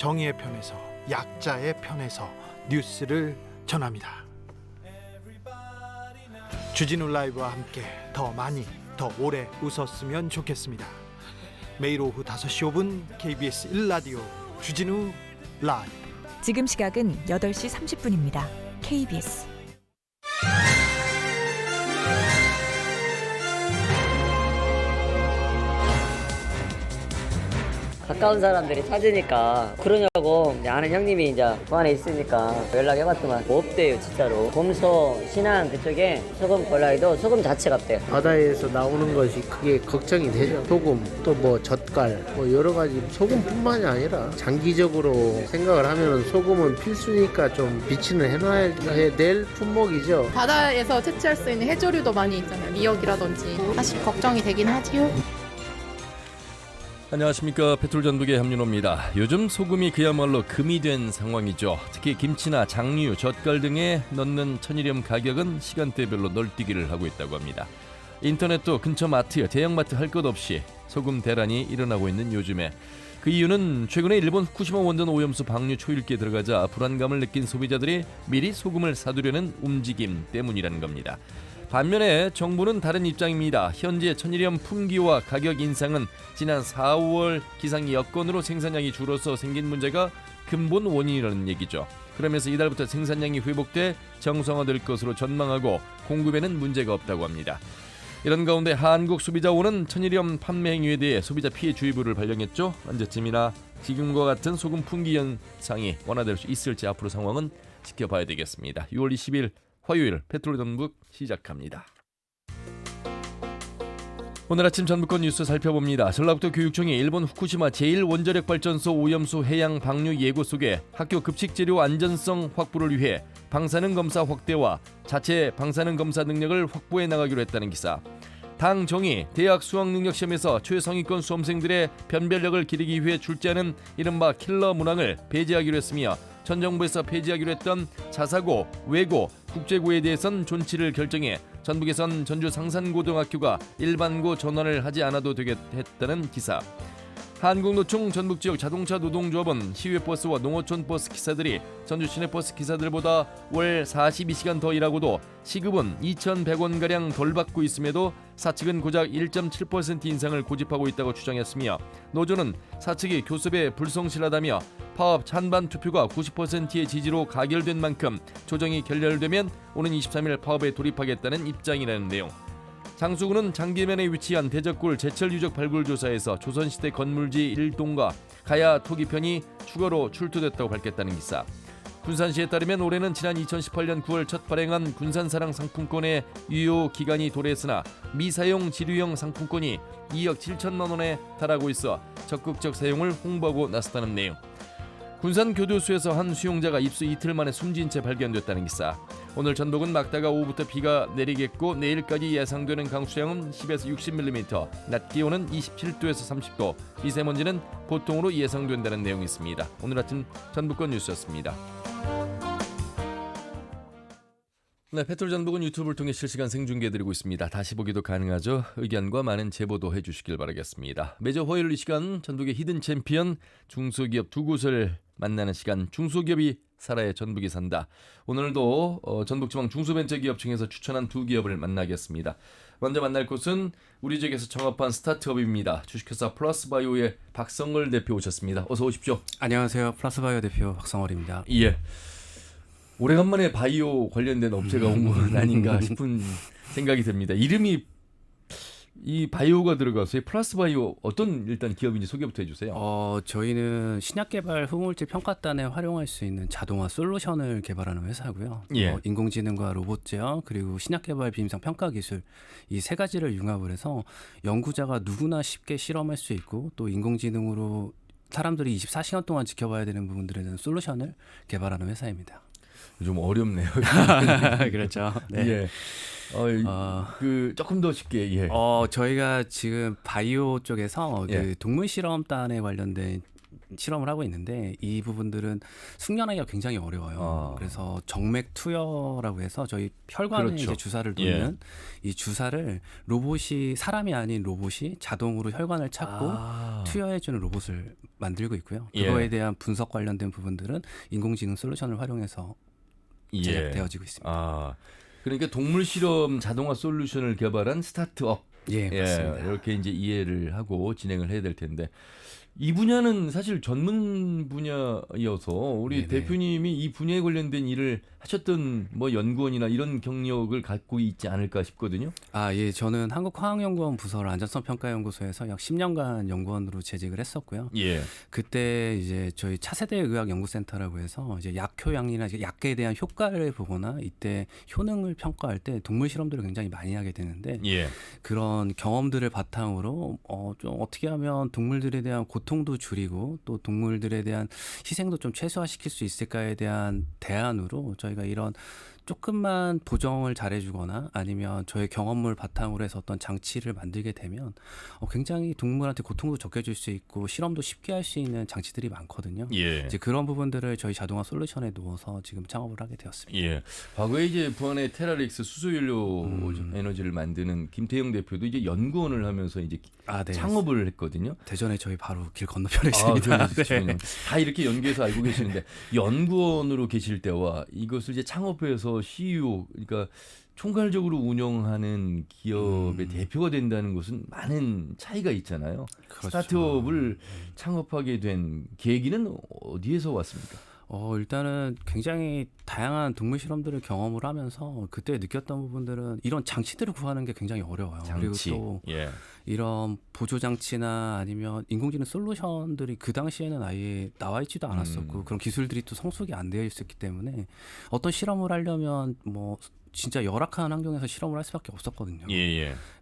정의의 편에서, 약자의 편에서 뉴스를 전합니다. 주진우 라이브와 함께 더 많이, 더 오래 웃었으면 좋겠습니다. 매일 오후 5시 5분 KBS 1라디오 주진우 라이브. 지금 시각은 8시 30분입니다. KBS 가까운 사람들이 찾으니까 그러냐고 아는 형님이 이제 그 안에 있으니까 연락해봤더만 뭐 없대요. 진짜로 곰소 신안 그쪽에 소금 곤라이도 소금 자체가 없대요. 바다에서 나오는 것이 그게 걱정이 되죠. 소금 또 뭐 젓갈 뭐 여러 가지 소금뿐만이 아니라 장기적으로 생각을 하면 소금은 필수니까 좀 비치는 해놔야 될 품목이죠. 바다에서 채취할 수 있는 해조류도 많이 있잖아요. 미역이라든지. 사실 걱정이 되긴 하지요. 안녕하십니까. 페트롤전북의 함윤호입니다. 요즘 소금이 그야말로 금이 된 상황이죠. 특히 김치나 장류, 젓갈 등에 넣는 천일염 가격은 시간대별로 널뛰기를 하고 있다고 합니다. 인터넷도 근처 마트, 대형마트 할 것 없이 소금 대란이 일어나고 있는 요즘에 그 이유는 최근에 일본 후쿠시마 원전 오염수 방류 초읽기에 들어가자 불안감을 느낀 소비자들이 미리 소금을 사두려는 움직임 때문이라는 겁니다. 반면에 정부는 다른 입장입니다. 현재 천일염 품귀와 가격 인상은 지난 4월 기상 여건으로 생산량이 줄어서 생긴 문제가 근본 원인이라는 얘기죠. 그러면서 이달부터 생산량이 회복돼 정상화될 것으로 전망하고 공급에는 문제가 없다고 합니다. 이런 가운데 한국소비자원은 천일염 판매 행위에 대해 소비자 피해 주의보를 발령했죠. 언제쯤이나 지금과 같은 소금 품귀 현상이 완화될 수 있을지 앞으로 상황은 지켜봐야 되겠습니다. 6월 20일 화요일 페트롤전북 시작합니다. 오늘 아침 전북권 뉴스 살펴봅니다. 전라북도 교육청이 일본 후쿠시마 제1원자력발전소 오염수 해양 방류 예고 속에 학교 급식재료 안전성 확보를 위해 방사능 검사 확대와 자체 방사능 검사 능력을 확보해 나가기로 했다는 기사. 당 정의 대학 수학능력시험에서 최상위권 수험생들의 변별력을 기르기 위해 출제하는 이른바 킬러 문항을 폐지하기로 했으며 전 정부에서 폐지하기로 했던 자사고, 외고, 국제고에 대해선 존치를 결정해 전북에선 전주 상산고등학교가 일반고 전환을 하지 않아도 되겠다는 기사. 한국노총 전북지역 자동차 노동조합은 시외버스와 농어촌버스 기사들이 전주 시내버스 기사들보다 월 42시간 더 일하고도 시급은 2,100원가량 덜 받고 있음에도 사측은 고작 1.7% 인상을 고집하고 있다고 주장했으며 노조는 사측이 교섭에 불성실하다며 파업 찬반 투표가 90%의 지지로 가결된 만큼 조정이 결렬되면 오는 23일 파업에 돌입하겠다는 입장이라는 내용. 장수군은 장계면에 위치한 대적굴 제철 유적 발굴 조사에서 조선시대 건물지 1동과 가야 토기편이 추가로 출토됐다고 밝혔다는 기사. 군산시에 따르면 올해는 지난 2018년 9월 첫 발행한 군산사랑 상품권의 유효 기간이 도래했으나 미사용 지류형 상품권이 2억 7천만 원에 달하고 있어 적극적 사용을 홍보하고 나섰다는 내용. 군산 교도소에서 한 수용자가 입수 이틀 만에 숨진 채 발견됐다는 기사. 오늘 전북은 막다가 오후부터 비가 내리겠고 내일까지 예상되는 강수량은 10에서 60mm, 낮 기온은 27도에서 30도, 미세먼지는 보통으로 예상된다는 내용이 있습니다. 오늘 아침 전북권 뉴스였습니다. 네, 페트롤전북은 유튜브를 통해 실시간 생중계해드리고 있습니다. 다시 보기도 가능하죠. 의견과 많은 제보도 해주시길 바라겠습니다. 매주 화요일 이 시간 전북의 히든 챔피언 중소기업 두 곳을 만나는 시간, 중소기업이 살아야 전북이 산다. 오늘도 전북지방 중소벤처기업청에서 추천한 두 기업을 만나겠습니다. 먼저 만날 곳은 우리 지역에서 창업한 스타트업입니다. 주식회사 플러스바이오의 박성월 대표 오셨습니다. 어서 오십시오. 안녕하세요. 플러스바이오 대표 박성월입니다. 예. 오래간만에 바이오 관련된 업체가 온 건 아닌가 싶은 생각이 듭니다. 이름이 이 바이오가 들어가서 플러스바이오 어떤 일단 기업인지 소개부터 해주세요. 저희는 신약개발 후물질 평가단에 활용할 수 있는 자동화 솔루션을 개발하는 회사고요. 예. 인공지능과 로봇 제어 그리고 신약개발 비임상 평가 기술 이 세 가지를 융합을 해서 연구자가 누구나 쉽게 실험할 수 있고 또 인공지능으로 사람들이 24시간 동안 지켜봐야 되는 부분들에 대한 솔루션을 개발하는 회사입니다. 좀 어렵네요. 그렇죠. 네. 예. 그 조금 더 쉽게 예. 저희가 지금 바이오 쪽에서 예. 그 동물 실험단에 관련된 실험을 하고 있는데 이 부분들은 숙련하기가 굉장히 어려워요. 그래서 정맥 투여라고 해서 저희 혈관에 그렇죠. 이제 주사를 놓는 이 주사를 로봇이 사람이 아닌 로봇이 자동으로 혈관을 찾고 투여해주는 로봇을 만들고 있고요. 그거에 대한 분석 관련된 부분들은 인공지능 솔루션을 활용해서 제작되어지고 있습니다. 그러니까 동물 실험 자동화 솔루션을 개발한 스타트업. 맞습니다. 이렇게 이제 이해를 하고 진행을 해야 될 텐데 이 분야는 사실 전문 분야여서 우리 네네. 대표님이 이 분야에 관련된 일을 하셨던 뭐 연구원이나 이런 경력을 갖고 있지 않을까 싶거든요. 예, 저는 한국화학연구원 부설 안전성평가연구소에서 약 10년간 연구원으로 재직을 했었고요. 그때 이제 저희 차세대 의학연구센터라고 해서 이제 약효약이나 약에 대한 효과를 보거나 이때 효능을 평가할 때 동물 실험들을 굉장히 많이 하게 되는데 그런 경험들을 바탕으로 좀 어떻게 하면 동물들에 대한 고통도 줄이고 또 동물들에 대한 희생도 좀 최소화시킬 수 있을까에 대한 대안으로 저희가 이런 조금만 보정을 잘해주거나 아니면 저의 경험을 바탕으로 해서 어떤 장치를 만들게 되면 굉장히 동물한테 고통도 적게 줄 수 있고 실험도 쉽게 할 수 있는 장치들이 많거든요. 이제 그런 부분들을 저희 자동화 솔루션에 넣어서 지금 창업을 하게 되었습니다. 과거에 이제 부안의 테라릭스 수소연료 에너지를 만드는 김태형 대표도 이제 연구원을 하면서 이제 창업을 했거든요. 대전에 저희 바로 길 건너편에 있습니다. 다 이렇게 연계해서 알고 계시는데 연구원으로 계실 때와 이것을 이제 창업해서 CEO, 그러니까 총괄적으로 운영하는 기업의 대표가 된다는 것은 많은 차이가 있잖아요. 그렇죠. 스타트업을 창업하게 된 계기는 어디에서 왔습니까? 일단은 굉장히 다양한 동물 실험들을 경험을 하면서 그때 느꼈던 부분들은 이런 장치들을 구하는 게 굉장히 어려워요. 장치. 그리고 또 이런 보조 장치나 아니면 인공지능 솔루션들이 그 당시에는 아예 나와 있지도 않았었고 그런 기술들이 또 성숙이 안 되어 있었기 때문에 어떤 실험을 하려면 뭐 진짜 열악한 환경에서 실험을 할 수밖에 없었거든요.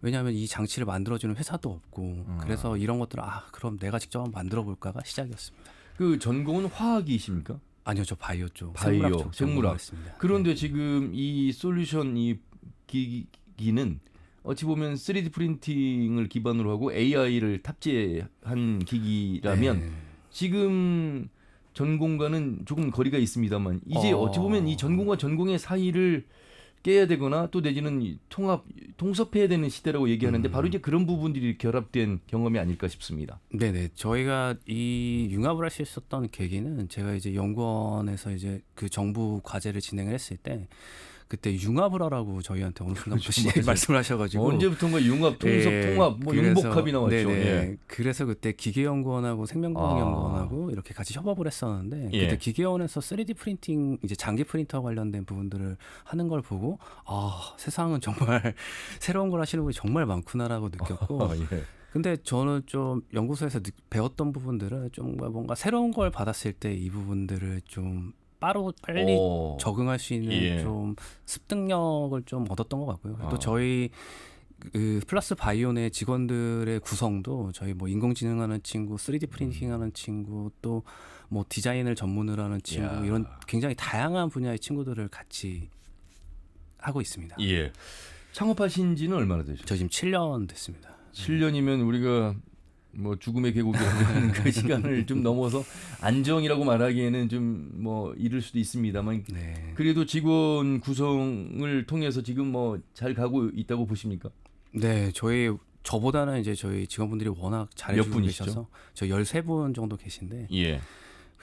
왜냐하면 이 장치를 만들어주는 회사도 없고 그래서 이런 것들을 그럼 내가 직접 한번 만들어 볼까가 시작이었습니다. 그 전공은 화학이십니까? 아니요, 저 바이오 쪽. 바이오, 생물학. 했습니다. 그런데 지금 이 솔루션 이 기기는 어찌 보면 3D 프린팅을 기반으로 하고 AI를 탑재한 기기라면 지금 전공과는 조금 거리가 있습니다만 이제 어찌 보면 이 전공과 전공의 사이를 깨야 되거나 또 내지는 통섭해야 되는 시대라고 얘기하는데 바로 이제 그런 부분들이 결합된 경험이 아닐까 싶습니다. 네네. 저희가 이 융합을 할 수 있었던 계기는 제가 이제 연구원에서 이제 그 정부 과제를 진행을 했을 때 그때 융합을 하라고 저희한테 어느 순간부터 말씀을 하셔가지고 언제부턴가 융합, 통섭, 통합, 뭐 융복합이 나왔죠. 그래서 그때 기계연구원하고 생명과학연구원하고 이렇게 같이 협업을 했었는데 그때 기계원에서 3D 프린팅 이제 장기 프린터 관련된 부분들을 하는 걸 보고 세상은 정말 새로운 걸 하시는 분이 정말 많구나라고 느꼈고 근데 저는 좀 연구소에서 배웠던 부분들은 좀 뭔가 새로운 걸 받았을 때 이 부분들을 좀 빨리 적응할 수 있는 좀 습득력을 좀 얻었던 것 같고요. 또 저희 그 플러스 바이오 내 직원들의 구성도 저희 뭐 인공지능하는 친구, 3D 프린팅하는 친구, 또 뭐 디자인을 전문으로 하는 친구 이런 굉장히 다양한 분야의 친구들을 같이 하고 있습니다. 창업하신 지는 얼마나 되셨어요? 저 지금 7년 됐습니다. 7년이면 우리가 뭐 죽음의 계곡이라는 그 시간을 좀 넘어서 안정이라고 말하기에는 좀 뭐 이를 수도 있습니다만 그래도 직원 구성을 통해서 지금 뭐 잘 가고 있다고 보십니까? 네, 저보다는 이제 저희 직원분들이 워낙 잘해주고 계셔서 저 13분 정도 계신데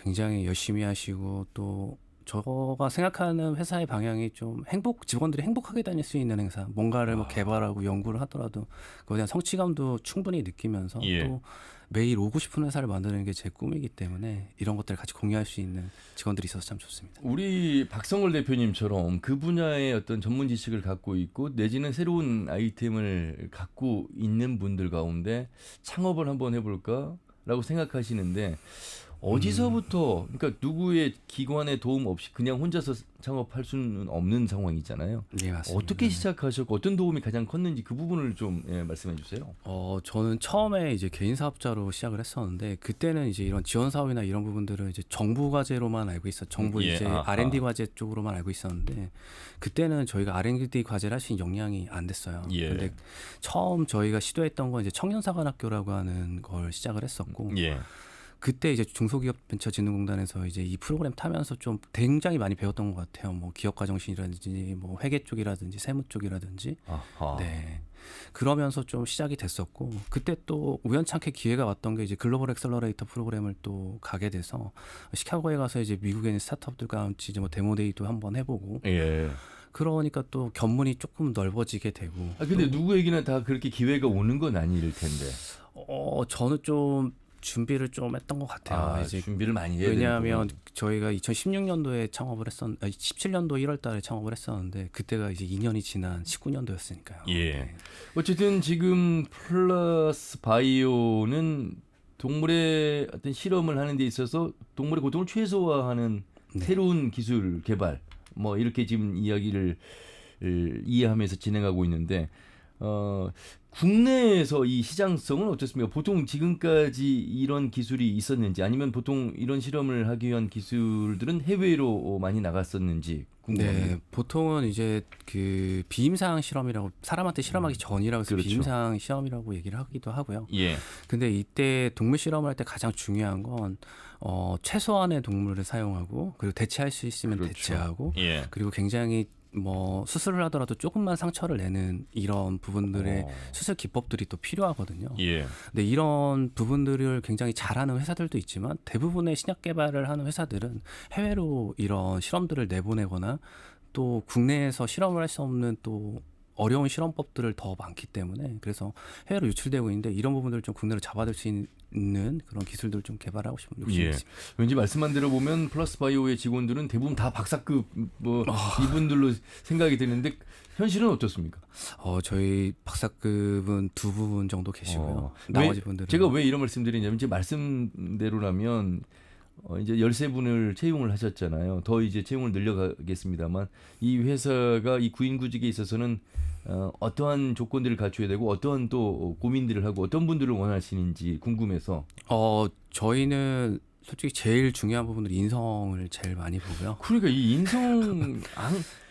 굉장히 열심히 하시고 또 저가 생각하는 회사의 방향이 좀 직원들이 행복하게 다닐 수 있는 회사, 뭔가를 뭐 개발하고 연구를 하더라도 그거에 대한 성취감도 충분히 느끼면서 또 매일 오고 싶은 회사를 만드는 게 제 꿈이기 때문에 이런 것들을 같이 공유할 수 있는 직원들이 있어서 참 좋습니다. 우리 박성월 대표님처럼 그 분야의 어떤 전문 지식을 갖고 있고 내지는 새로운 아이템을 갖고 있는 분들 가운데 창업을 한번 해볼까라고 생각하시는데 어디서부터 그러니까 누구의 기관의 도움 없이 그냥 혼자서 창업할 수는 없는 상황이잖아요. 네, 맞습니다. 어떻게 시작하셨고 어떤 도움이 가장 컸는지 그 부분을 좀 말씀해 주세요. 저는 처음에 이제 개인 사업자로 시작을 했었는데 그때는 이제 이런 지원 사업이나 이런 부분들은 이제 정부 과제로만 알고 정부 이제 R&D 과제 쪽으로만 알고 있었는데 그때는 저희가 R&D 과제를 할 수 있는 역량이 안 됐어요. 근데 처음 저희가 시도했던 건 이제 청년사관학교라고 하는 걸 시작을 했었고 그때 이제 중소기업벤처진흥공단에서 이제 이 프로그램 타면서 좀 굉장히 많이 배웠던 것 같아요. 뭐 기업가정신이라든지 뭐 회계 쪽이라든지 세무 쪽이라든지. 아하. 네. 그러면서 좀 시작이 됐었고 그때 또 우연찮게 기회가 왔던 게 이제 글로벌 엑셀러레이터 프로그램을 또 가게 돼서 시카고에 가서 이제 미국에 있는 스타트업들과 같이 이제 뭐 데모데이도 한번 해보고 예. 그러니까 또 견문이 조금 넓어지게 되고. 근데 누구에게나 다 그렇게 기회가 오는 건 아닐 텐데. 저는 좀 준비를 좀 했던 것 같아요. 이제 준비를 많이 해야 왜냐하면 되는구나. 저희가 2016년도에 창업을 17년도 1월달에 창업을 했었는데 그때가 이제 2년이 지난 19년도였으니까요. 예. 어쨌든 지금 플러스 바이오는 동물의 어떤 실험을 하는 데 있어서 동물의 고통을 최소화하는 네. 새로운 기술 개발 뭐 이렇게 지금 이야기를 이해하면서 진행하고 있는데 국내에서 이 시장성은 어떻습니까? 보통 지금까지 이런 기술이 있었는지 아니면 보통 이런 실험을 하기 위한 기술들은 해외로 많이 나갔었는지 궁금합니다. 네, 보통은 이제 그 비임상 실험이라고 사람한테 실험하기 전이라고 해서 그렇죠. 비임상 시험이라고 얘기를 하기도 하고요. 예. 근데 이때 동물 실험을 할 때 가장 중요한 건 최소한의 동물을 사용하고 그리고 대체할 수 있으면 그렇죠. 대체하고 예. 그리고 굉장히 뭐 수술을 하더라도 조금만 상처를 내는 이런 부분들의 수술 기법들이 또 필요하거든요. 예. 근데 이런 부분들을 굉장히 잘하는 회사들도 있지만 대부분의 신약 개발을 하는 회사들은 해외로 이런 실험들을 내보내거나 또 국내에서 실험을 할 수 없는 또 어려운 실험법들을 더 많기 때문에 그래서 해외로 유출되고 있는데 이런 부분들을 좀 국내로 잡아들 수 있는 그런 기술들을 좀 개발하고 싶은 욕심이 예. 있습니다. 왠지 말씀만 들어보면 플러스 바이오의 직원들은 대부분 다 박사급 뭐 이분들로 생각이 드는데 현실은 어떻습니까? 저희 박사급은 2분 정도 계시고요. 나머지 분들은 제가 왜 이런 말씀드리냐면 제 말씀대로라면 이제 13분을 채용을 하셨잖아요. 더 이제 채용을 늘려가겠습니다만 이 회사가 이 구인구직에 있어서는 어떠한 조건들을 갖춰야 되고 어떠한 또 고민들을 하고 어떤 분들을 원하시는지 궁금해서. 저희는 솔직히 제일 중요한 부분은 인성을 제일 많이 보고요. 그러니까 이 인성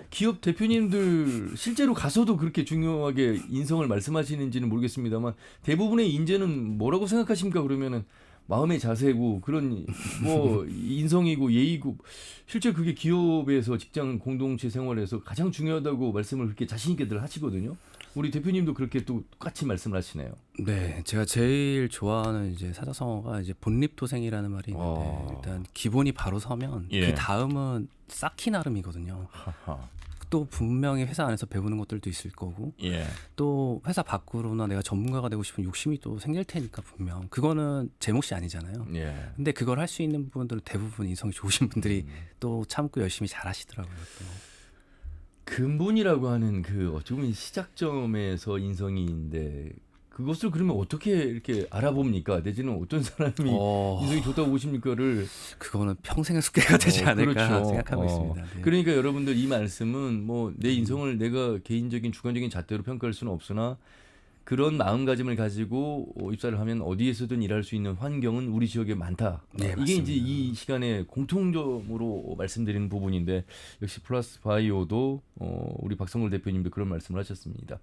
기업 대표님들 실제로 가서도 그렇게 중요하게 인성을 말씀하시는지는 모르겠습니다만 대부분의 인재는 뭐라고 생각하십니까? 그러면은 마음의 자세고 그런 뭐 인성이고 예의고 실제 그게 기업에서 직장 공동체 생활에서 가장 중요하다고 말씀을 그렇게 자신 있게들 하시거든요. 우리 대표님도 그렇게 또 똑같이 말씀을 하시네요. 네, 제가 제일 좋아하는 이제 사자성어가 이제 본립도생이라는 말이 있는데 일단 기본이 바로 서면 예. 그 다음은 쌓기 나름이거든요. 또 분명히 회사 안에서 배우는 것들도 있을 거고 예. 또 회사 밖으로나 내가 전문가가 되고 싶은 욕심이 또 생길 테니까 분명 그거는 제 몫이 아니잖아요. 예. 근데 그걸 할 수 있는 부분들은 대부분 인성이 좋으신 분들이 또 참고 열심히 잘 하시더라고요. 또. 근본이라고 하는 그 어찌 보면 시작점에서 인성이인데 그것을 그러면 어떻게 이렇게 알아봅니까? 내지는 어떤 사람이 인성이 좋다고 보십니까를 그거는 평생의 숙제가 되지 않을까 그렇죠. 생각하고 있습니다. 네. 그러니까 여러분들 이 말씀은 뭐 내 인성을 내가 개인적인 주관적인 잣대로 평가할 수는 없으나 그런 마음가짐을 가지고 입사를 하면 어디에서든 일할 수 있는 환경은 우리 지역에 많다. 네, 이게 맞습니다. 이제 이 시간에 공통점으로 말씀드리는 부분인데 역시 플러스 바이오도 우리 박성걸 대표님도 그런 말씀을 하셨습니다.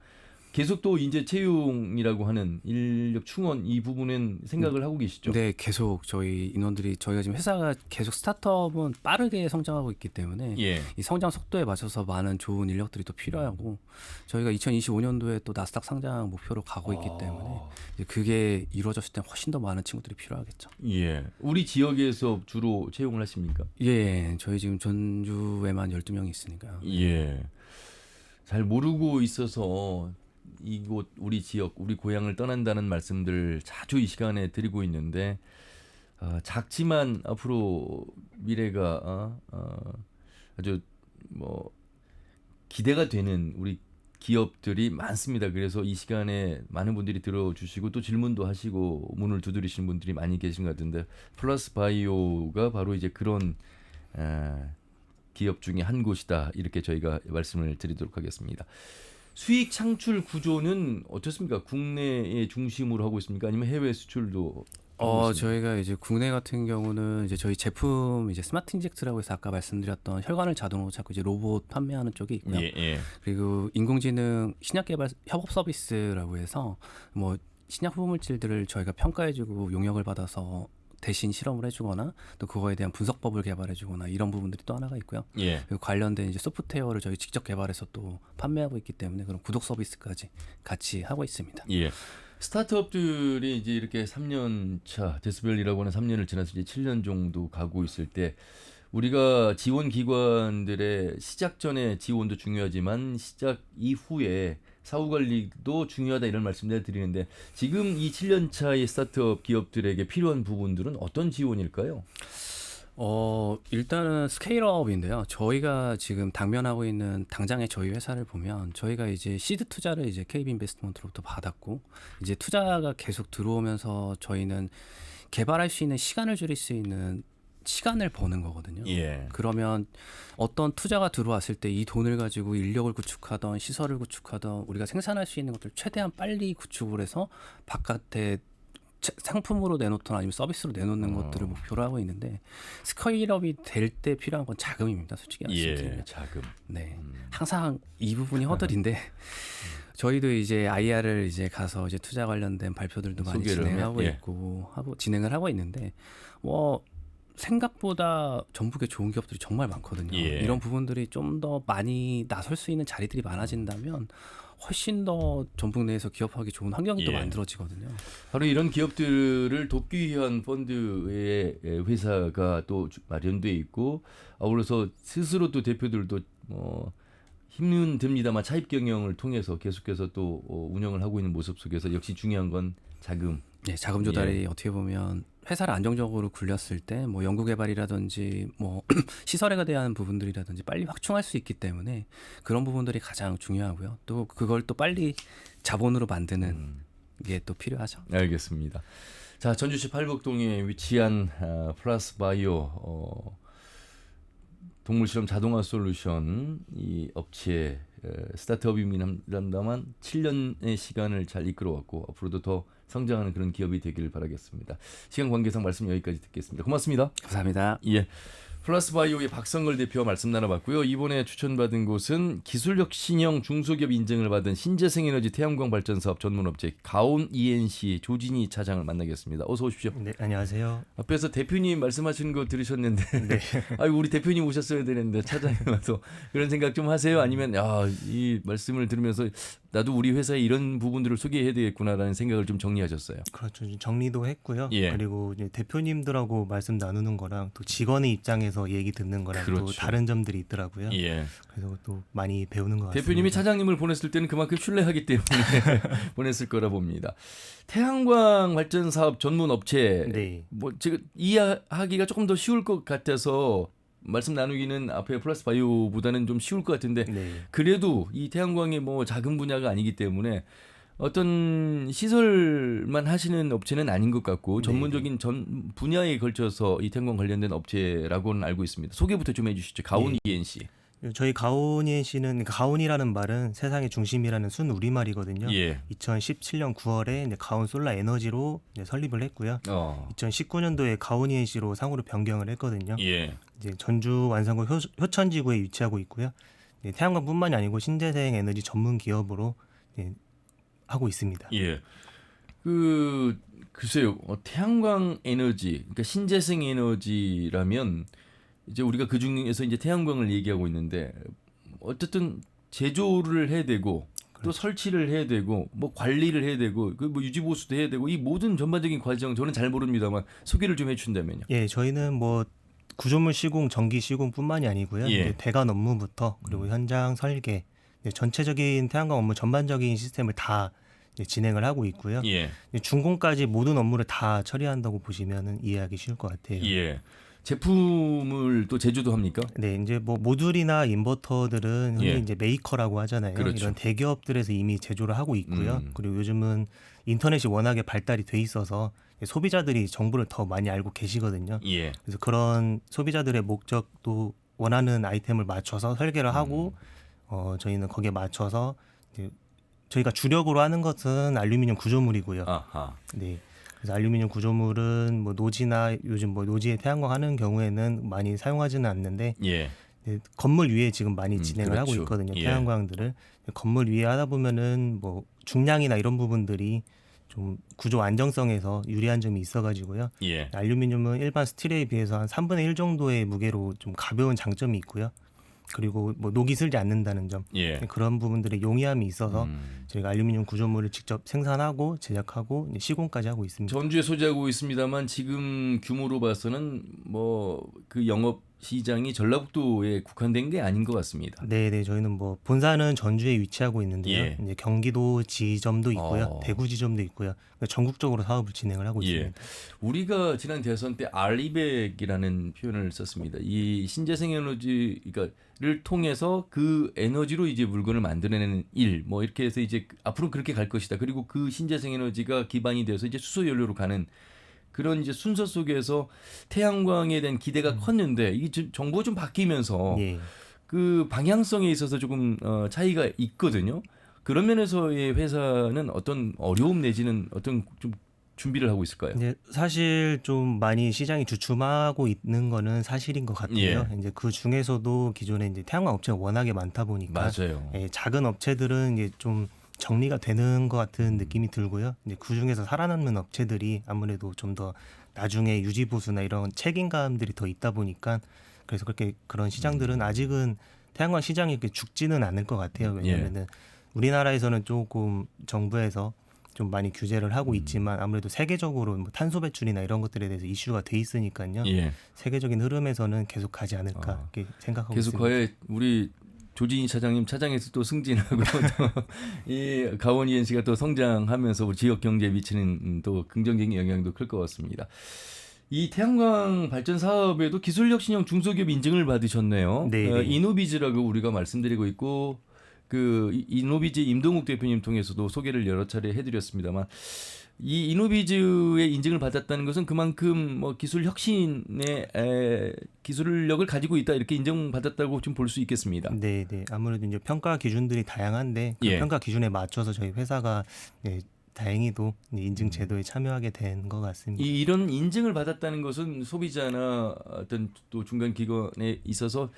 계속 또 이제 채용이라고 하는 인력 충원 이 부분은 생각을 하고 계시죠? 네, 계속 저희 인원들이 저희가 지금 회사가 계속 스타트업은 빠르게 성장하고 있기 때문에 예. 이 성장 속도에 맞춰서 많은 좋은 인력들이 또 필요하고 저희가 2025년도에 또 나스닥 상장 목표로 가고 있기 때문에 이제 그게 이루어졌을 때 훨씬 더 많은 친구들이 필요하겠죠. 예. 우리 지역에서 주로 채용을 하십니까? 예, 저희 지금 전주에만 12명이 있으니까요. 예. 잘 모르고 있어서 이곳 우리 지역 우리 고향을 떠난다는 말씀들 자주 이 시간에 드리고 있는데 작지만 앞으로 미래가 아주 뭐 기대가 되는 우리 기업들이 많습니다. 그래서 이 시간에 많은 분들이 들어주시고 또 질문도 하시고 문을 두드리시는 분들이 많이 계신 것 같은데 플러스 바이오가 바로 이제 그런 기업 중에 한 곳이다 이렇게 저희가 말씀을 드리도록 하겠습니다. 수익 창출 구조는 어떻습니까? 국내에 중심으로 하고 있습니까? 아니면 해외 수출도? 하고 있습니까? 저희가 이제 국내 같은 경우는 이제 저희 제품 이제 스마트 인젝트라고 해서 아까 말씀드렸던 혈관을 자동으로 찾고 이제 로봇 판매하는 쪽이 있고요. 예. 그리고 인공지능 신약 개발 협업 서비스라고 해서 뭐 신약 후보물질들을 저희가 평가해주고 용역을 받아서 대신 실험을 해주거나 또 그거에 대한 분석법을 개발해주거나 이런 부분들이 또 하나가 있고요. 예. 그리고 관련된 이제 소프트웨어를 저희 직접 개발해서 또 판매하고 있기 때문에 그런 구독 서비스까지 같이 하고 있습니다. 예. 스타트업들이 이제 이렇게 3년 차 데스벨이라고 하는 3년을 지나서 이제 7년 정도 가고 있을 때 우리가 지원 기관들의 시작 전에 지원도 중요하지만 시작 이후에 사후 관리도 중요하다 이런 말씀을 드리는데 지금 이 7년 차의 스타트업 기업들에게 필요한 부분들은 어떤 지원일까요? 일단은 스케일업인데요. 저희가 지금 당면하고 있는 당장의 저희 회사를 보면 저희가 이제 시드 투자를 이제 KB 인베스트먼트로부터 받았고 이제 투자가 계속 들어오면서 저희는 개발할 수 있는 시간을 줄일 수 있는 시간을 버는 거거든요. 예. 그러면 어떤 투자가 들어왔을 때 이 돈을 가지고 인력을 구축하던 시설을 구축하던 우리가 생산할 수 있는 것들 최대한 빨리 구축을 해서 바깥에 상품으로 내놓거나 아니면 서비스로 내놓는 것들을 목표로 하고 있는데 스케일업이 될 때 필요한 건 자금입니다. 솔직히 말씀드리면. 예, 자금. 네, 항상 이 부분이 허들인데 저희도 이제 IR을 이제 가서 이제 투자 관련된 발표들도 많이 소개를 진행하고 예. 있고 진행을 하고 있는데 뭐 생각보다 전북에 좋은 기업들이 정말 많거든요. 예. 이런 부분들이 좀 더 많이 나설 수 있는 자리들이 많아진다면 훨씬 더 전북 내에서 기업하기 좋은 환경이 또 예. 만들어지거든요. 바로 이런 기업들을 돕기 위한 펀드의 회사가 또 마련돼 있고 아울러서 스스로 또 대표들도 힘은 듭니다만 차입 경영을 통해서 계속해서 또 운영을 하고 있는 모습 속에서 역시 중요한 건 자금. 네, 자금 조달이 어떻게 보면 회사를 안정적으로 굴렸을 때 뭐 연구개발이라든지 뭐 시설에 대한 부분들이라든지 빨리 확충할 수 있기 때문에 그런 부분들이 가장 중요하고요. 또 그걸 또 빨리 자본으로 만드는 게 또 필요하죠. 알겠습니다. 자, 전주시 팔북동에 위치한 플러스 바이오 동물 실험 자동화 솔루션 이 업체 스타트업입니다만 7년의 시간을 잘 이끌어왔고 앞으로도 더 성장하는 그런 기업이 되기를 바라겠습니다. 시간 관계상 말씀 여기까지 듣겠습니다. 고맙습니다. 감사합니다. 예. 플러스 바이오의 박성걸 대표와 말씀 나눠봤고요. 이번에 추천받은 곳은 기술력 신형 중소기업 인증을 받은 신재생에너지 태양광 발전 사업 전문업체 가온 ENC 조진희 차장을 만나겠습니다. 어서 오십시오. 네, 안녕하세요. 앞에서 대표님 말씀하시는 거 들으셨는데 네. 아이고 우리 대표님 오셨어야 되는데 차장님 와서 그런 생각 좀 하세요? 아니면 이 말씀을 들으면서 나도 우리 회사에 이런 부분들을 소개해야 되겠구나라는 생각을 좀 정리하셨어요? 그렇죠. 정리도 했고요. 예. 그리고 이제 대표님들하고 말씀 나누는 거랑 또 직원의 입장에서 얘기 듣는 거랑 또 그렇죠. 다른 점들이 있더라고요. 예. 그래서 또 많이 배우는 것 같습니다. 대표님이 차장님을 보냈을 때는 그만큼 신뢰하기 때문에 보냈을 거라 봅니다. 태양광 발전 사업 전문 업체 네. 뭐 제가 이해하기가 조금 더 쉬울 것 같아서 말씀 나누기는 앞에 플러스 바이오보다는 좀 쉬울 것 같은데 네. 그래도 이 태양광이 뭐 작은 분야가 아니기 때문에 어떤 시설만 하시는 업체는 아닌 것 같고 전문적인 전 분야에 걸쳐서 이 태양광 관련된 업체라고는 알고 있습니다. 소개부터 좀 해주시죠. 가온 ENC. 저희 가온이 씨는 가온이라는 말은 세상의 중심이라는 순 우리말이거든요. 예. 2017년 9월에 이제 가온 솔라 에너지로 이제 설립을 했고요. 2019년도에 가온 ENC로 상호로 변경을 했거든요. 예. 이제 전주 완산구 효천지구에 위치하고 있고요. 태양광뿐만이 아니고 신재생 에너지 전문 기업으로 하고 있습니다. 예. 글쎄요. 태양광 에너지, 그러니까 신재생 에너지라면 이제 우리가 그 중에서 이제 태양광을 얘기하고 있는데 어쨌든 제조를 해야 되고 또 설치를 해야 되고 뭐 관리를 해야 되고 그 뭐 유지 보수도 해야 되고 이 모든 전반적인 과정 저는 잘 모릅니다만 소개를 좀 해주신다면요. 예, 저희는 뭐 구조물 시공, 전기 시공뿐만이 아니고요. 예. 이제 대관 업무부터 그리고 현장 설계, 전체적인 태양광 업무 전반적인 시스템을 다 진행을 하고 있고요. 예. 준공까지 모든 업무를 다 처리한다고 보시면 이해하기 쉬울 것 같아요. 예. 제품을 또 제조도 합니까? 네, 이제 뭐 모듈이나 인버터들은 흔히 예. 이제 메이커라고 하잖아요. 그렇죠. 이런 대기업들에서 이미 제조를 하고 있고요. 그리고 요즘은 인터넷이 워낙에 발달이 돼 있어서 소비자들이 정보를 더 많이 알고 계시거든요. 예. 그래서 그런 소비자들의 목적도 원하는 아이템을 맞춰서 설계를 하고 저희는 거기에 맞춰서 이제 저희가 주력으로 하는 것은 알루미늄 구조물이고요. 아하. 네. 그래서 알루미늄 구조물은 뭐 노지나 요즘 뭐 노지에 태양광 하는 경우에는 많이 사용하지는 않는데 예. 건물 위에 지금 많이 진행을 하고 그렇죠. 있거든요. 예. 태양광들을 건물 위에 하다 보면은 뭐 중량이나 이런 부분들이 좀 구조 안정성에서 유리한 점이 있어가지고요. 예. 알루미늄은 일반 스틸에 비해서 한 3분의 1 정도의 무게로 좀 가벼운 장점이 있고요. 그리고 뭐 녹이 슬지 않는다는 점 예. 그런 부분들의 용이함이 있어서 저희가 알루미늄 구조물을 직접 생산하고 제작하고 이제 시공까지 하고 있습니다. 전주에 소재하고 있습니다만 지금 규모로 봐서는 뭐 그 영업 시장이 전라북도에 국한된 게 아닌 것 같습니다. 네, 저희는 뭐 본사는 전주에 위치하고 있는데요. 예. 이제 경기도 지점도 있고요, 대구 지점도 있고요. 그러니까 전국적으로 사업을 진행을 하고 예. 있습니다. 우리가 지난 대선 때 알리백이라는 표현을 썼습니다. 이 신재생 에너지를 통해서 그 에너지로 이제 물건을 만들어내는 일, 뭐 이렇게 해서 이제 앞으로 그렇게 갈 것이다. 그리고 그 신재생 에너지가 기반이 돼서 이제 수소 연료로 가는 그런 이제 순서 속에서 태양광에 대한 기대가 컸는데 이게 정부가 좀 바뀌면서 예. 그 방향성에 있어서 조금 차이가 있거든요. 그런 면에서의 회사는 어떤 어려움 내지는 어떤 좀 준비를 하고 있을까요? 이제 사실 좀 많이 시장이 주춤하고 있는 거는 사실인 것 같아요. 예. 이제 그 중에서도 기존에 이제 태양광 업체가 워낙에 많다 보니까 맞아요. 작은 업체들은 이제 좀 정리가 되는 것 같은 느낌이 들고요. 이제 그 중에서 살아남는 업체들이 아무래도 좀 더 나중에 유지 보수나 이런 책임감들이 더 있다 보니까 그래서 그렇게 그런 시장들은 아직은 태양광 시장이 이렇게 죽지는 않을 것 같아요. 왜냐하면은 우리나라에서는 조금 정부에서 좀 많이 규제를 하고 있지만 아무래도 세계적으로 뭐 탄소 배출이나 이런 것들에 대해서 이슈가 돼 있으니까요. 예. 세계적인 흐름에서는 계속 가지 않을까 이렇게 생각하고 계속 있습니다. 거의 우리 조진희 차장님 차장에서 또 승진하고 또 이 강원 ENC가 또 성장하면서 우리 지역 경제에 미치는 또 긍정적인 영향도 클 것 같습니다. 이 태양광 발전 사업에도 기술혁신형 중소기업 인증을 받으셨네요. 네. 이노비즈라고 우리가 말씀드리고 있고 그 이노비즈 임동욱 대표님 통해서도 소개를 여러 차례 해드렸습니다만 이 이노비즈의 인증을 받았다는 것은 그만큼 뭐 기술 혁신의 기술력을 가지고 있다 이렇게 인정받았다고 좀 볼 수 있겠습니다. 네. 아무래도 이제 평가 기준들이 다양한데 그 예. 평가 기준에 맞춰서 저희 회사가 다행히도 인증 제도에 참여하게 된 것 같습니다. 이런 인증을 받았다는 것은 소비자나 어떤 또 중간 기관에 있어서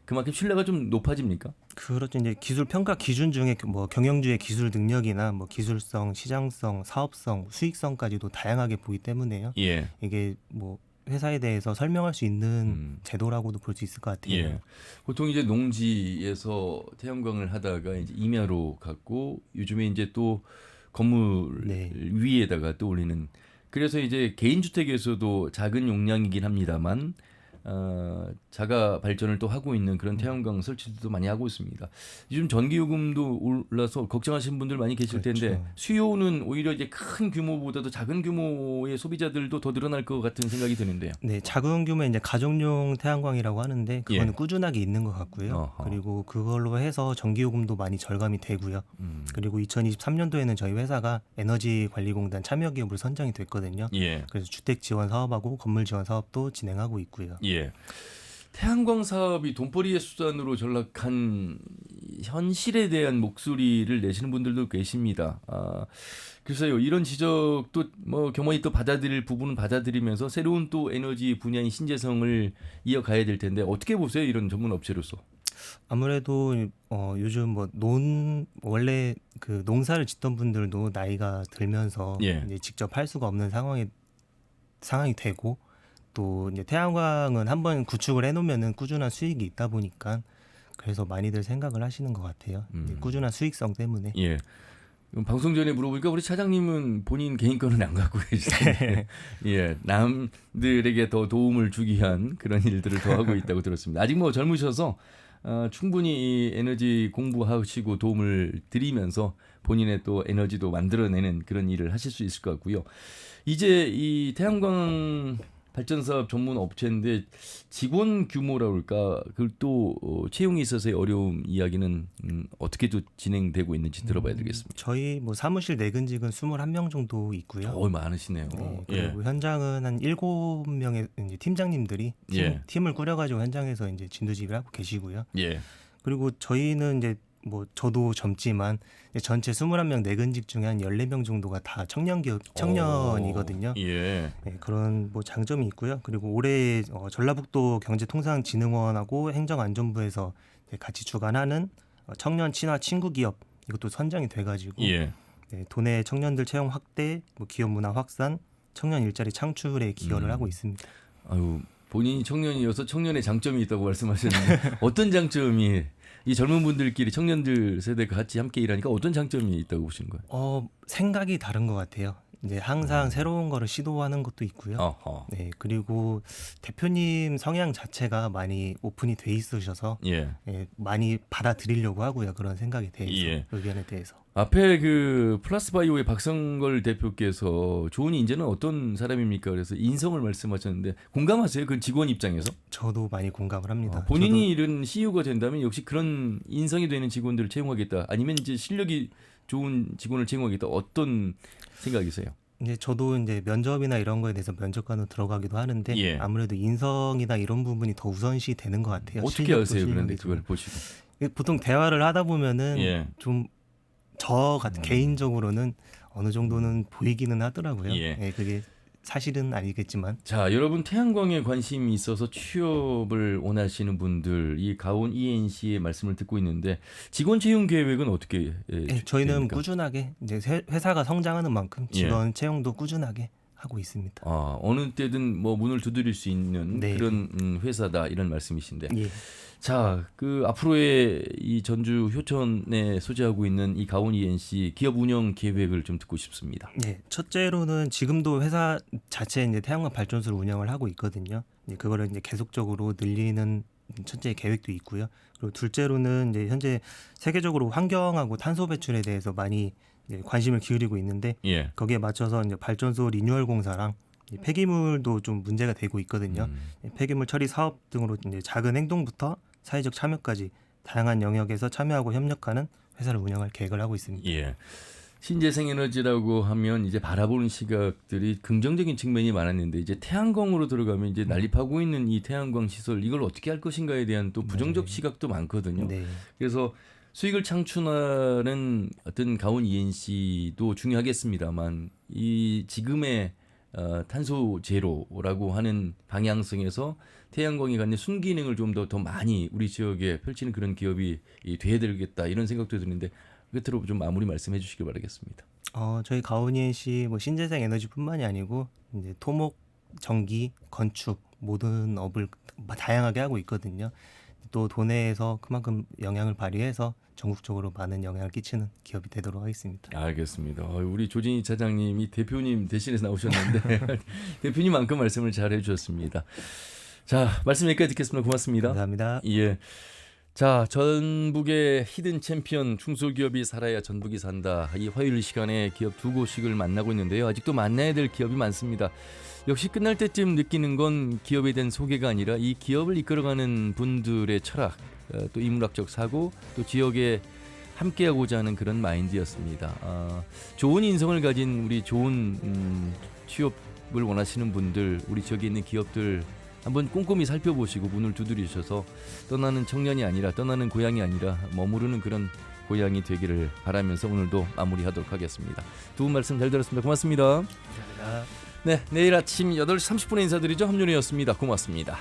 그만큼 신뢰가 좀 높아집니까? 그렇죠. 이제 기술 평가 기준 중에 뭐 경영주의 기술 능력이나 뭐 기술성, 시장성, 사업성, 수익성까지도 다양하게 보기 때문에요. 예. 이게 뭐 회사에 대해서 설명할 수 있는 제도라고도 볼 수 있을 것 같아요. 예. 보통 이제 농지에서 태양광을 하다가 이제 임야로 갔고 요즘에 이제 또 건물 네. 위에다가 또 올리는 그래서 이제 개인 주택에서도 작은 용량이긴 합니다만 자가 발전을 또 하고 있는 그런 태양광 설치도 많이 하고 있습니다. 요즘 전기요금도 올라서 걱정하시는 분들 많이 계실 텐데 그렇죠. 수요는 오히려 이제 큰 규모보다도 작은 규모의 소비자들도 더 늘어날 것 같은 생각이 드는데요. 네, 작은 규모의 이제 가정용 태양광이라고 하는데 그거는 예. 꾸준하게 있는 것 같고요. 어허. 그리고 그걸로 해서 전기요금도 많이 절감이 되고요. 그리고 2023년도에는 저희 회사가 에너지관리공단 참여기업으로 선정이 됐거든요. 예. 그래서 주택 지원 사업하고 건물 지원 사업도 진행하고 있고요. 예. 태양광 사업이 돈벌이의 수단으로 전락한 현실에 대한 목소리를 내시는 분들도 계십니다. 글쎄요, 이런 지적도 뭐 겸허히 또 받아들일 부분은 받아들이면서 새로운 또 에너지 분야인 신재생을 이어가야 될 텐데 어떻게 보세요, 이런 전문 업체로서? 아무래도 요즘 뭐 원래 그 농사를 짓던 분들도 나이가 들면서 예. 이제 직접 할 수가 없는 상황이 되고 또 이제 태양광은 한번 구축을 해놓으면은 꾸준한 수익이 있다 보니까 그래서 많이들 생각을 하시는 것 같아요. 이제 꾸준한 수익성 때문에. 예. 방송 전에 물어보니까 우리 차장님은 본인 개인 거는 안 갖고 계시는데 예, 남들에게 더 도움을 주기 위한 그런 일들을 더 하고 있다고 들었습니다. 아직 뭐 젊으셔서 충분히 이 에너지 공부하시고 도움을 드리면서 본인의 또 에너지도 만들어내는 그런 일을 하실 수 있을 것 같고요. 이제 이 태양광 발전사업 전문 업체인데 직원 규모라 그럴까 그걸 또 채용에 있어서의 어려움 이야기는 어떻게 또 진행되고 있는지 들어봐야 되겠습니다. 저희 뭐 사무실 내근직은 21명 정도 있고요. 많으시네요. 네, 그리고 현장은 한 7명의 이제 팀장님들이 팀을 꾸려가지고 현장에서 이제 진두지휘를 하고 계시고요. 예. 그리고 저희는 이제 뭐 저도 젊지만 전체 21명 내근직 중에 한 14명 정도가 다 청년이거든요. 예. 네, 그런 뭐 장점이 있고요. 그리고 올해 전라북도 경제통상진흥원하고 행정안전부에서 같이 주관하는 청년 친화 친구 기업 이것도 선정이 돼가지고 예. 네, 도내 청년들 채용 확대, 뭐 기업 문화 확산, 청년 일자리 창출에 기여를 하고 있습니다. 아유, 본인이 청년이어서 청년의 장점이 있다고 말씀하셨는데 어떤 장점이 이 젊은 분들끼리 청년들 세대가 같이 함께 일하니까 어떤 장점이 있다고 보시는 거예요? 생각이 다른 것 같아요. 이제 항상 새로운 거를 시도하는 것도 있고요. 어허. 네, 그리고 대표님 성향 자체가 많이 오픈이 돼 있으셔서 예. 예, 많이 받아들이려고 하고요. 그런 생각에 대해서, 예. 의견에 대해서. 앞에 그 플러스바이오의 박성걸 대표께서 좋은 인재는 어떤 사람입니까? 그래서 인성을 말씀하셨는데 공감하세요? 그 직원 입장에서? 저도 많이 공감을 합니다. 본인이 이런 CEO가 된다면 역시 그런 인성이 되는 직원들을 채용하겠다. 아니면 이제 실력이 좋은 직원을 채용하겠다. 어떤 생각이세요? 이제 저도 이제 면접이나 이런 거에 대해서 면접관으로 들어가기도 하는데 예. 아무래도 인성이나 이런 부분이 더 우선시 되는 것 같아요. 어떻게 실력도 아세요? 그런데 실력이지만. 그걸 보시고. 보통 대화를 하다 보면은 예. 좀 저 같은 개인적으로는 어느 정도는 보이기는 하더라고요. 예. 예, 그게 사실은 아니겠지만. 자, 여러분 태양광에 관심이 있어서 취업을 원하시는 분들 이 가온 ENC의 말씀을 듣고 있는데 직원 채용 계획은 어떻게 예, 저희는 됩니까? 꾸준하게 이제 회사가 성장하는 만큼 직원 채용도 꾸준하게 하고 있습니다. 어느 때든 뭐 문을 두드릴 수 있는 네. 그런 회사다 이런 말씀이신데. 예. 자, 그 앞으로의 이 전주 효천에 소재하고 있는 이 가온 ENC 기업 운영 계획을 좀 듣고 싶습니다. 예, 첫째로는 지금도 회사 자체 이제 태양광 발전소를 운영을 하고 있거든요. 이제 그거를 이제 계속적으로 늘리는 첫째 계획도 있고요. 그리고 둘째로는 이제 현재 세계적으로 환경하고 탄소 배출에 대해서 많이 이제 관심을 기울이고 있는데 예. 거기에 맞춰서 이제 발전소 리뉴얼 공사랑 이 폐기물도 좀 문제가 되고 있거든요. 폐기물 처리 사업 등으로 이제 작은 행동부터 사회적 참여까지 다양한 영역에서 참여하고 협력하는 회사를 운영할 계획을 하고 있습니다. 예. 신재생 에너지라고 하면 이제 바라보는 시각들이 긍정적인 측면이 많았는데 이제 태양광으로 들어가면 이제 난립하고 있는 이 태양광 시설 이걸 어떻게 할 것인가에 대한 또 부정적 시각도 많거든요. 네. 그래서 수익을 창출하는 어떤 가온 ENC도 중요하겠습니다만 이 지금의 탄소 제로라고 하는 방향성에서 태양광이 갖는 순기능을 좀 더 많이 우리 지역에 펼치는 그런 기업이 돼야 되겠다 이런 생각도 드는데 끝으로 좀 마무리 말씀해 주시길 바라겠습니다. 저희 가온이엔씨 뭐 신재생 에너지뿐만이 아니고 이제 토목, 전기, 건축 모든 업을 다양하게 하고 있거든요. 또 도내에서 그만큼 영향을 발휘해서 전국적으로 많은 영향을 끼치는 기업이 되도록 하겠습니다. 알겠습니다. 우리 조진희 차장님이 대표님 대신해서 나오셨는데 대표님만큼 말씀을 잘 해주셨습니다. 자, 말씀 여기까지 듣겠습니다. 고맙습니다. 감사합니다. 예. 자, 전북의 히든 챔피언 중소기업이 살아야 전북이 산다. 이 화요일 시간에 기업 두 곳씩을 만나고 있는데요. 아직도 만나야 될 기업이 많습니다. 역시 끝날 때쯤 느끼는 건 기업에 대한 소개가 아니라 이 기업을 이끌어가는 분들의 철학, 또 인문학적 사고, 또 지역에 함께하고자 하는 그런 마인드였습니다. 좋은 인성을 가진 우리 좋은 취업을 원하시는 분들, 우리 지역에 있는 기업들 한번 꼼꼼히 살펴보시고 문을 두드리셔서 떠나는 청년이 아니라 떠나는 고향이 아니라 머무르는 그런 고향이 되기를 바라면서 오늘도 마무리하도록 하겠습니다. 두 분 말씀 잘 들었습니다. 고맙습니다. 감사합니다. 네, 내일 아침 8시 30분에 인사드리죠. 함윤이었습니다. 고맙습니다.